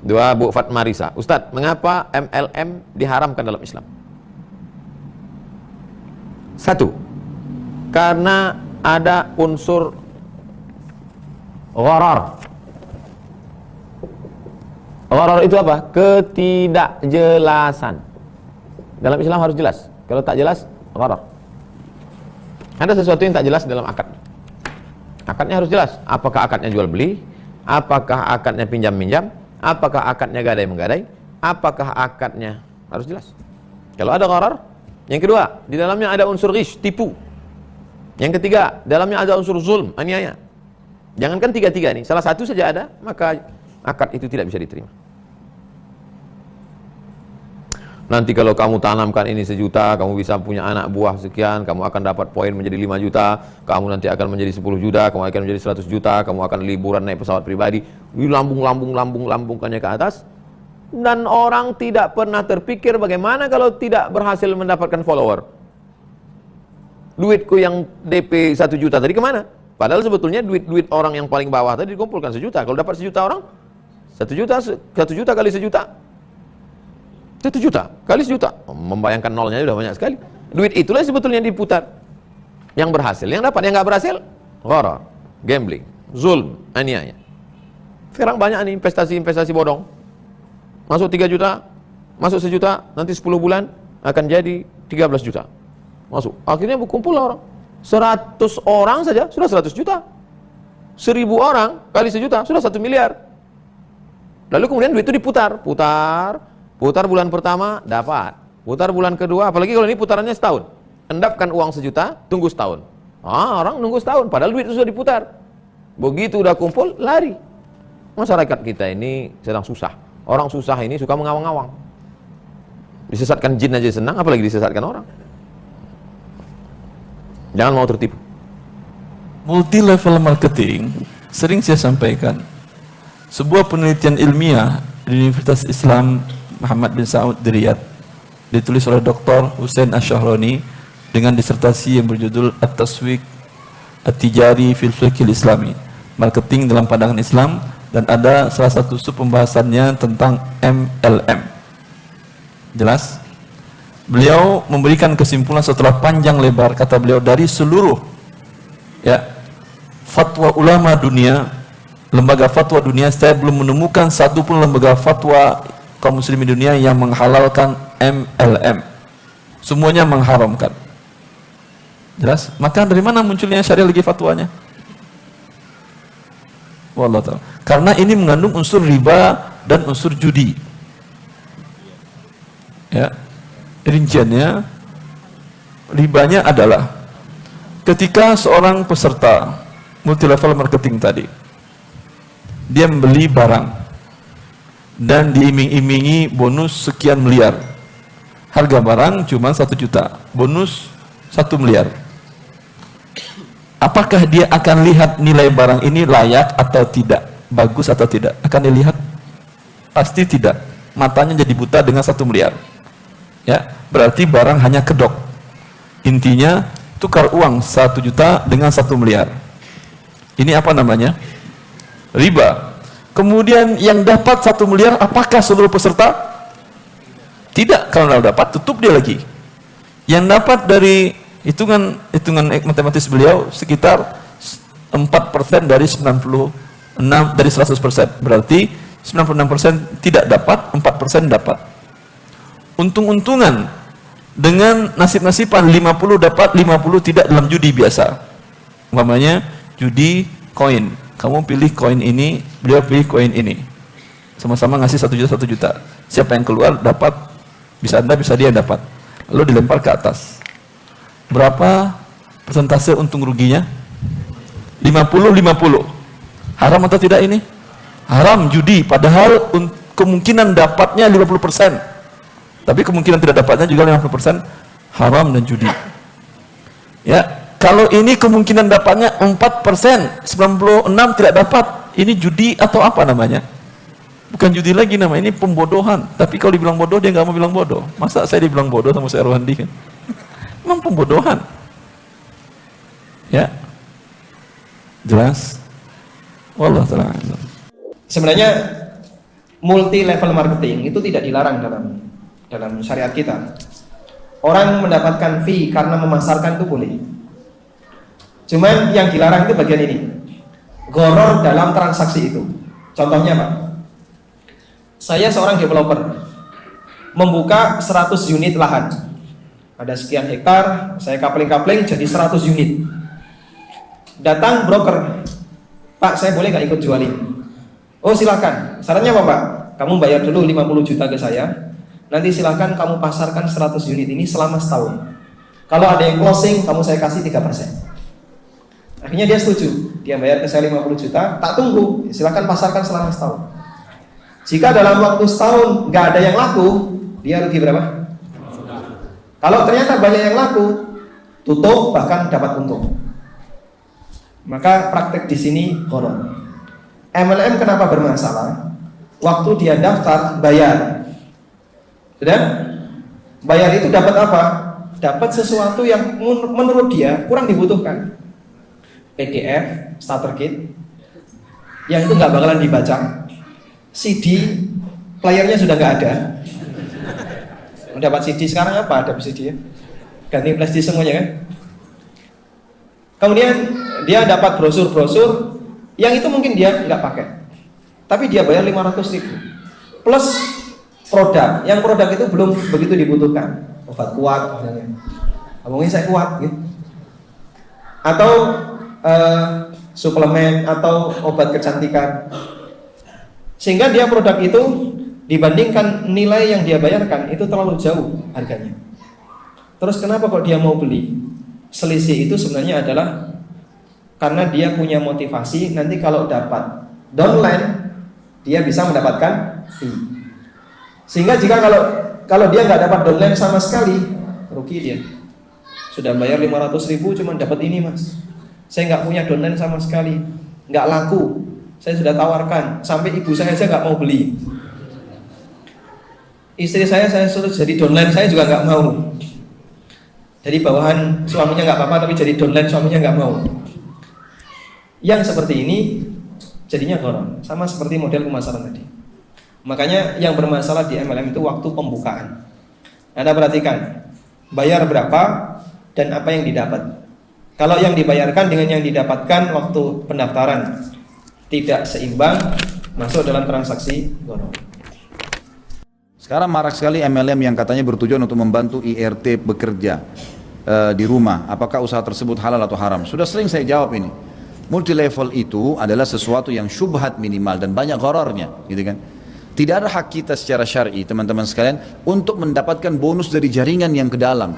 Dua, Bu Fatma Risa. Ustadz, mengapa MLM diharamkan dalam Islam? Satu, karena ada unsur gharar. Gharar itu apa? Ketidakjelasan. Dalam Islam harus jelas. Kalau tak jelas, gharar. Ada sesuatu yang tak jelas dalam akad. Akadnya harus jelas. Apakah akadnya jual beli? Apakah akadnya pinjam-minjam? Apakah akadnya gadai-menggadai? Apakah akadnya harus jelas? Kalau ada gharar. Yang kedua, di dalamnya ada unsur ghish, tipu. Yang ketiga, dalamnya ada unsur zulm, aniaya. Jangankan tiga-tiga ini, salah satu saja ada, maka akad itu tidak bisa diterima. Nanti kalau kamu tanamkan ini 1 juta, kamu bisa punya anak buah sekian, kamu akan dapat poin menjadi 5 juta, kamu nanti akan menjadi 10 juta, kamu akan menjadi 100 juta, kamu akan liburan naik pesawat pribadi, lambungkannya ke atas. Dan orang tidak pernah terpikir bagaimana kalau tidak berhasil mendapatkan follower. Duitku yang DP 1 juta tadi kemana? Padahal sebetulnya duit orang yang paling bawah tadi dikumpulkan 1 juta. Kalau dapat 1 juta orang, 1 juta kali 1 juta. 1 juta kali 1 juta, membayangkan nolnya sudah banyak sekali. Duit itulah sebetulnya diputar. Yang berhasil, yang dapat, yang nggak berhasil, gharar, gambling, zulm, aniaya. Sekarang banyak nih investasi bodong. Masuk 3 juta, masuk 1 juta, nanti 10 bulan akan jadi 13 juta. Masuk, akhirnya berkumpul orang. 100 orang saja sudah 100 juta. 1000 orang kali 1 juta sudah 1 miliar. Lalu kemudian duit itu diputar, putar bulan pertama dapat, putar bulan kedua, apalagi kalau ini putarannya setahun. Endapkan uang 1 juta, tunggu setahun. Orang nunggu setahun, padahal duit itu sudah diputar. Begitu udah kumpul, lari. Masyarakat kita ini sedang susah. Orang susah ini suka mengawang-awang. Disesatkan jin aja senang, apalagi disesatkan orang. Jangan mau tertipu. Multi level marketing sering saya sampaikan. Sebuah penelitian ilmiah di Universitas Islam Muhammad bin Saud di Riyadh, ditulis oleh Dr. Hussein Ash-Shahrani dengan disertasi yang berjudul At-Taswiq At-Tijari fil Fiqhil Islami, marketing dalam pandangan Islam, dan ada salah satu sub pembahasannya tentang MLM. Jelas? Beliau memberikan kesimpulan setelah panjang lebar, kata beliau, dari seluruh fatwa ulama dunia, lembaga fatwa dunia, saya belum menemukan satu pun lembaga fatwa kaum muslimin dunia yang menghalalkan MLM. Semuanya mengharamkan. Jelas? Maka dari mana munculnya syariah lagi fatwanya? Wallahu ta'ala. Karena ini mengandung unsur riba dan unsur judi. Ya. Rinciannya, ribanya adalah ketika seorang peserta multi level marketing tadi, dia membeli barang dan diiming-imingi bonus sekian miliar. Harga barang cuma 1 juta, bonus 1 miliar. Apakah dia akan lihat nilai barang ini layak atau tidak, bagus atau tidak? Akan dilihat? Pasti tidak. Matanya jadi buta dengan 1 miliar. Ya, berarti barang hanya kedok. Intinya tukar uang 1 juta dengan 1 miliar. Ini apa namanya? Riba. Kemudian yang dapat 1 miliar, apakah seluruh peserta? Tidak. Kalau dapat, tutup dia lagi. Yang dapat dari hitungan matematis beliau sekitar 4% dari 96 dari 100%. Berarti 96% tidak dapat, 4% dapat. Untung-untungan dengan nasib-nasiban 50 dapat, 50 tidak dalam judi biasa. Umpamanya judi koin. Kamu pilih koin ini, beliau pilih koin ini. Sama-sama ngasih 1 juta 1 juta. Siapa yang keluar dapat, bisa Anda, bisa dia dapat. Lalu dilempar ke atas. Berapa persentase untung ruginya? 50-50. Haram atau tidak ini? Haram judi, padahal kemungkinan dapatnya 50%. Tapi kemungkinan tidak dapatnya juga 50%, haram dan judi. Ya, kalau ini kemungkinan dapatnya 4%, 96 tidak dapat. Ini judi atau apa namanya? Bukan judi lagi namanya, ini pembodohan. Tapi kalau dibilang bodoh, dia nggak mau bilang bodoh. Masa saya dibilang bodoh sama Syekh Rohandi kan? Memang pembodohan. Ya. Jelas? Wallahu ta'ala. Sebenarnya multi level marketing itu tidak dilarang dalam syariat kita. Orang mendapatkan fee karena memasarkan itu boleh. Cuman yang dilarang itu bagian ini, gharar dalam transaksi itu. Contohnya Pak, saya seorang developer membuka 100 unit lahan, ada sekian hektar, saya kapling-kapling jadi 100 unit. Datang broker, Pak saya boleh nggak ikut jualin? Oh silakan. Syaratnya apa Pak? Kamu bayar dulu 50 juta ke saya, nanti silakan kamu pasarkan 100 unit ini selama setahun. Kalau ada yang closing, kamu saya kasih 3%. Akhirnya dia setuju, dia bayar ke saya 50 juta, tak tunggu, silakan pasarkan selama setahun. Jika dalam waktu setahun nggak ada yang laku, dia rugi berapa? Kalau ternyata banyak yang laku, tutup bahkan dapat untung. Maka praktek di sini gharar. MLM kenapa bermasalah? Waktu dia daftar bayar, sudah? Bayar itu dapat apa? Dapat sesuatu yang menurut dia kurang dibutuhkan. PDF, starter kit, yang itu nggak bakalan dibaca. CD, playernya sudah nggak ada. Dapat CD sekarang apa? Ada CD ya? Ganti flash disk semuanya kan? Kemudian dia dapat brosur-brosur, yang itu mungkin dia nggak pakai, tapi dia bayar 500.000 plus produk, yang produk itu belum begitu dibutuhkan, obat kuat misalnya. Ngomongin saya kuat, gitu. Atau suplemen atau obat kecantikan, sehingga dia produk itu dibandingkan nilai yang dia bayarkan itu terlalu jauh harganya. Terus kenapa kok dia mau beli? Selisih itu sebenarnya adalah karena dia punya motivasi nanti kalau dapat downline dia bisa mendapatkan fee. Sehingga jika kalau dia nggak dapat downline sama sekali, rugi dia. Sudah bayar 500.000 cuma dapat ini mas. Saya nggak punya downline sama sekali, nggak laku. Saya sudah tawarkan, sampai ibu saya aja nggak mau beli. Istri saya suruh jadi downline, saya juga nggak mau. Jadi bawahan suaminya nggak apa-apa, tapi jadi downline suaminya nggak mau. Yang seperti ini jadinya gharar, sama seperti model pemasaran tadi. Makanya yang bermasalah di MLM itu waktu pembukaan. Anda perhatikan, bayar berapa dan apa yang didapat. Kalau yang dibayarkan dengan yang didapatkan waktu pendaftaran tidak seimbang, masuk dalam transaksi gharar. Sekarang marak sekali MLM yang katanya bertujuan untuk membantu IRT bekerja di rumah. Apakah usaha tersebut halal atau haram? Sudah sering saya jawab ini. Multi level itu adalah sesuatu yang syubhat minimal dan banyak ghararnya, gitu kan? Tidak ada hak kita secara syar'i, teman-teman sekalian, untuk mendapatkan bonus dari jaringan yang ke dalam.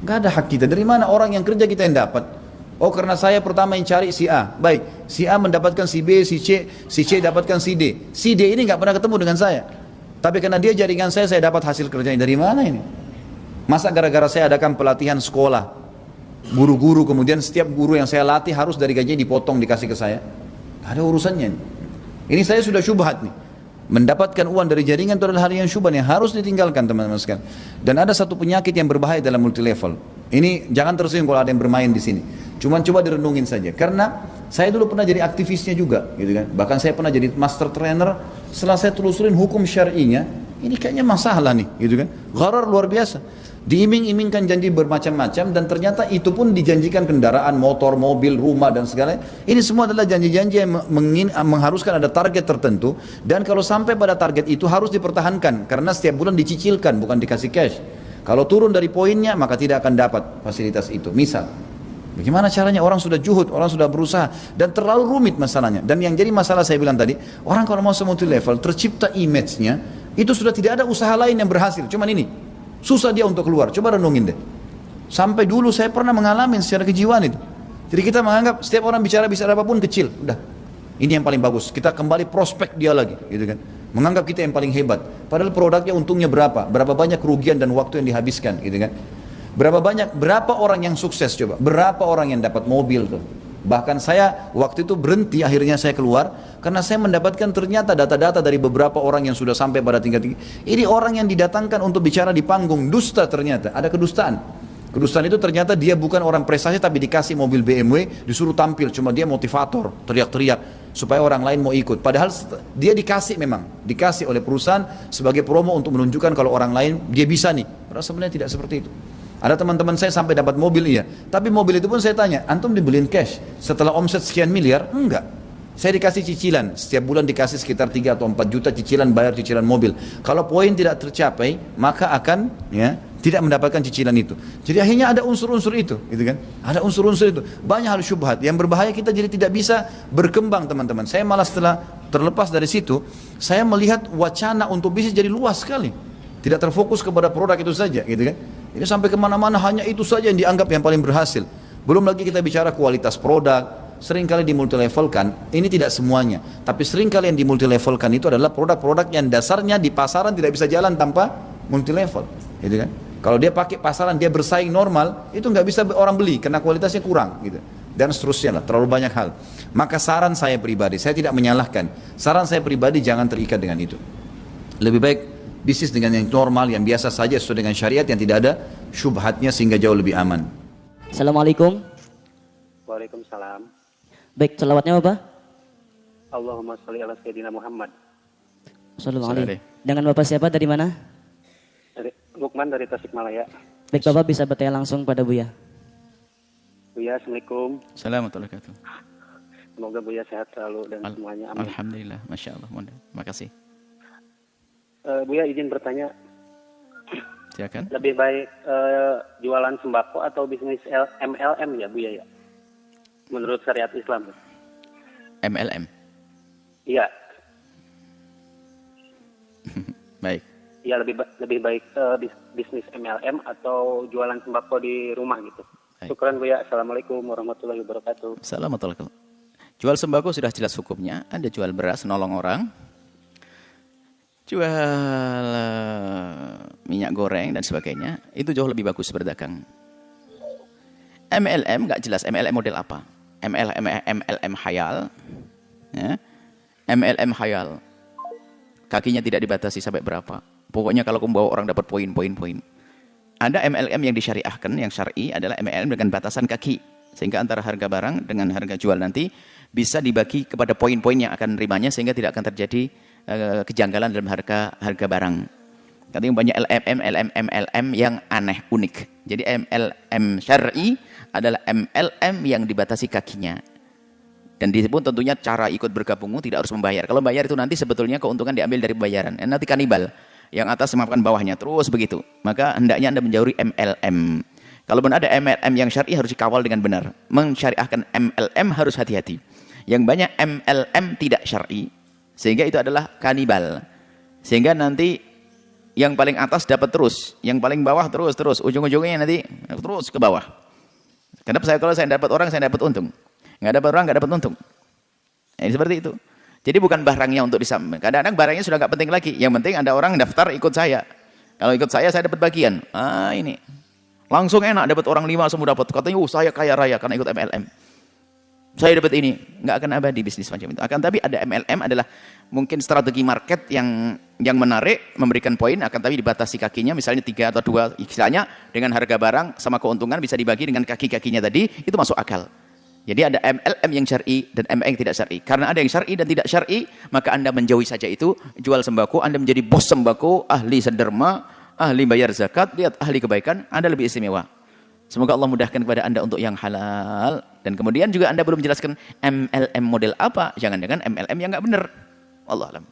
Gak ada hak kita. Dari mana orang yang kerja kita yang dapat? Oh karena saya pertama yang cari si A. Baik, si A mendapatkan si B, si C dapatkan si D. Si D ini gak pernah ketemu dengan saya. Tapi karena dia jaringan saya dapat hasil kerjanya. Dari mana ini? Masa gara-gara saya adakan pelatihan sekolah, guru-guru, kemudian setiap guru yang saya latih harus dari gajinya dipotong dikasih ke saya? Gak ada urusannya. Ini saya sudah syubhat nih. Mendapatkan uang dari jaringan itu adalah hal yang syubhat yang harus ditinggalkan, teman-teman sekalian. Dan ada satu penyakit yang berbahaya dalam multi level. Ini jangan tersinggung kalau ada yang bermain di sini. Cuman coba direnungin saja. Karena saya dulu pernah jadi aktivisnya juga, gitu kan. Bahkan saya pernah jadi master trainer. Setelah saya telusurin hukum syar'inya, ini kayaknya masalah nih, gitu kan. Gharar luar biasa. Diiming-imingkan janji bermacam-macam dan ternyata itu pun dijanjikan kendaraan, motor, mobil, rumah dan segala. Ini semua adalah janji-janji yang mengharuskan ada target tertentu, dan kalau sampai pada target itu harus dipertahankan karena setiap bulan dicicilkan, bukan dikasih cash. Kalau turun dari poinnya maka tidak akan dapat fasilitas itu. Misal, bagaimana caranya? Orang sudah juhud, orang sudah berusaha dan terlalu rumit masalahnya. Dan yang jadi masalah saya bilang tadi, orang kalau mau multi level tercipta image-nya itu sudah tidak ada usaha lain yang berhasil, cuman ini. Susah dia untuk keluar. Coba renungin deh. Sampai dulu saya pernah mengalami secara kejiwaan itu. Jadi kita menganggap setiap orang bicara apapun kecil. Udah, ini yang paling bagus. Kita kembali prospek dia lagi, gitu kan. Menganggap kita yang paling hebat. Padahal produknya untungnya berapa? Berapa banyak kerugian dan waktu yang dihabiskan, gitu kan. Berapa orang yang sukses coba? Berapa orang yang dapat mobil tuh? Bahkan saya waktu itu berhenti, akhirnya saya keluar karena saya mendapatkan ternyata data-data dari beberapa orang yang sudah sampai pada tingkat tinggi. Ini orang yang didatangkan untuk bicara di panggung, dusta ternyata, ada kedustaan. Kedustaan itu ternyata dia bukan orang prestasi tapi dikasih mobil BMW, disuruh tampil, cuma dia motivator, teriak-teriak supaya orang lain mau ikut. Padahal dia dikasih dikasih oleh perusahaan sebagai promo untuk menunjukkan kalau orang lain dia bisa nih. Padahal sebenarnya tidak seperti itu. Ada teman-teman saya sampai dapat mobil iya, tapi mobil itu pun saya tanya, antum dibeliin cash setelah omset sekian miliar? Enggak. Saya dikasih cicilan, setiap bulan dikasih sekitar 3 atau 4 juta cicilan, bayar cicilan mobil. Kalau poin tidak tercapai, maka akan tidak mendapatkan cicilan itu. Jadi akhirnya ada unsur-unsur itu, gitu kan? Ada unsur-unsur itu. Banyak hal syubhat yang berbahaya, kita jadi tidak bisa berkembang, teman-teman. Saya malah setelah terlepas dari situ, saya melihat wacana untuk bisnis jadi luas sekali. Tidak terfokus kepada produk itu saja, gitu kan? Ini sampai kemana-mana hanya itu saja yang dianggap yang paling berhasil. Belum lagi kita bicara kualitas produk. Seringkali dimultilevelkan, ini tidak semuanya, tapi seringkali yang dimultilevelkan itu adalah produk-produk yang dasarnya di pasaran tidak bisa jalan tanpa multilevel, gitu kan? Kalau dia pakai pasaran, dia bersaing normal, itu nggak bisa orang beli karena kualitasnya kurang, gitu. Dan seterusnya lah, terlalu banyak hal. Maka saran saya pribadi, saya tidak menyalahkan, saran saya pribadi jangan terikat dengan itu. Lebih baik bisnis dengan yang normal, yang biasa saja sesuai dengan syariat, yang tidak ada syubhatnya sehingga jauh lebih aman. Assalamualaikum. Waalaikumsalam. Baik, selawatnya apa? Allahumma sholli ala sayyidina Muhammad. Sallallahu alaihi. Dengan Bapak siapa, dari mana? Lukman dari Tasikmalaya. Baik, Bapak bisa bertanya langsung pada Buya. Buya, Assalamualaikum. Assalamualaikum warahmatullahi wabarakatuh. Semoga Buya sehat selalu dan semuanya. Amin. Alhamdulillah, Masya Allah. Terima kasih. Buya izin bertanya, Silakan. lebih baik jualan sembako atau bisnis MLM ya Buya ya? Menurut syariat Islam. MLM. Iya. Baik. Iya, lebih baik bisnis MLM atau jualan sembako di rumah gitu. Baik. Syukran Buya. Assalamualaikum warahmatullahi wabarakatuh. Assalamualaikum. Jual sembako sudah jelas hukumnya. Ada jual beras nolong orang, jual minyak goreng dan sebagainya. Itu jauh lebih bagus berdagang. MLM nggak jelas MLM model apa. MLM hayal, ya. MLM hayal, kakinya tidak dibatasi sampai berapa. Pokoknya kalau kamu bawa orang dapat poin. Ada MLM yang disyariahkan, yang syar'i adalah MLM dengan batasan kaki, sehingga antara harga barang dengan harga jual nanti bisa dibagi kepada poin-poin yang akan nerimanya, sehingga tidak akan terjadi kejanggalan dalam harga barang. Katanya banyak MLM yang aneh, unik. Jadi MLM syar'i adalah MLM yang dibatasi kakinya. Dan disebut tentunya cara ikut bergabung tidak harus membayar. Kalau bayar itu nanti sebetulnya keuntungan diambil dari pembayaran. Nanti kanibal, yang atas memakan bawahnya, terus begitu. Maka hendaknya Anda menjauhi MLM. Kalaupun ada MLM yang syar'i harus dikawal dengan benar. Mensyariahkan MLM harus hati-hati. Yang banyak MLM tidak syar'i, sehingga itu adalah kanibal. Sehingga nanti yang paling atas dapat terus, yang paling bawah terus, ujung-ujungnya nanti terus ke bawah. Kenapa kalau saya dapat orang, saya dapat untung. Nggak dapat orang, nggak dapat untung. Ini seperti itu. Jadi bukan barangnya untuk disampaikan. Kadang-kadang barangnya sudah nggak penting lagi. Yang penting ada orang daftar ikut saya. Kalau ikut saya dapat bagian. Ini. Langsung enak, dapat orang 5 semua dapat. Katanya, saya kaya raya karena ikut MLM. Saya dapat ini. Nggak akan abadi bisnis macam itu. Tapi ada MLM adalah mungkin strategi market yang menarik, memberikan poin, tapi dibatasi kakinya, misalnya 3 atau 2, istilahnya dengan harga barang sama keuntungan bisa dibagi dengan kaki-kakinya tadi, itu masuk akal. Jadi ada MLM yang syar'i dan MLM yang tidak syar'i. Karena ada yang syar'i dan tidak syar'i, maka Anda menjauhi saja itu. Jual sembako, Anda menjadi bos sembako, ahli sederma, ahli bayar zakat, lihat ahli kebaikan, Anda lebih istimewa. Semoga Allah mudahkan kepada Anda untuk yang halal. Dan kemudian juga Anda belum menjelaskan MLM model apa. Jangan-jangan MLM yang nggak benar. Wallahu a'lam.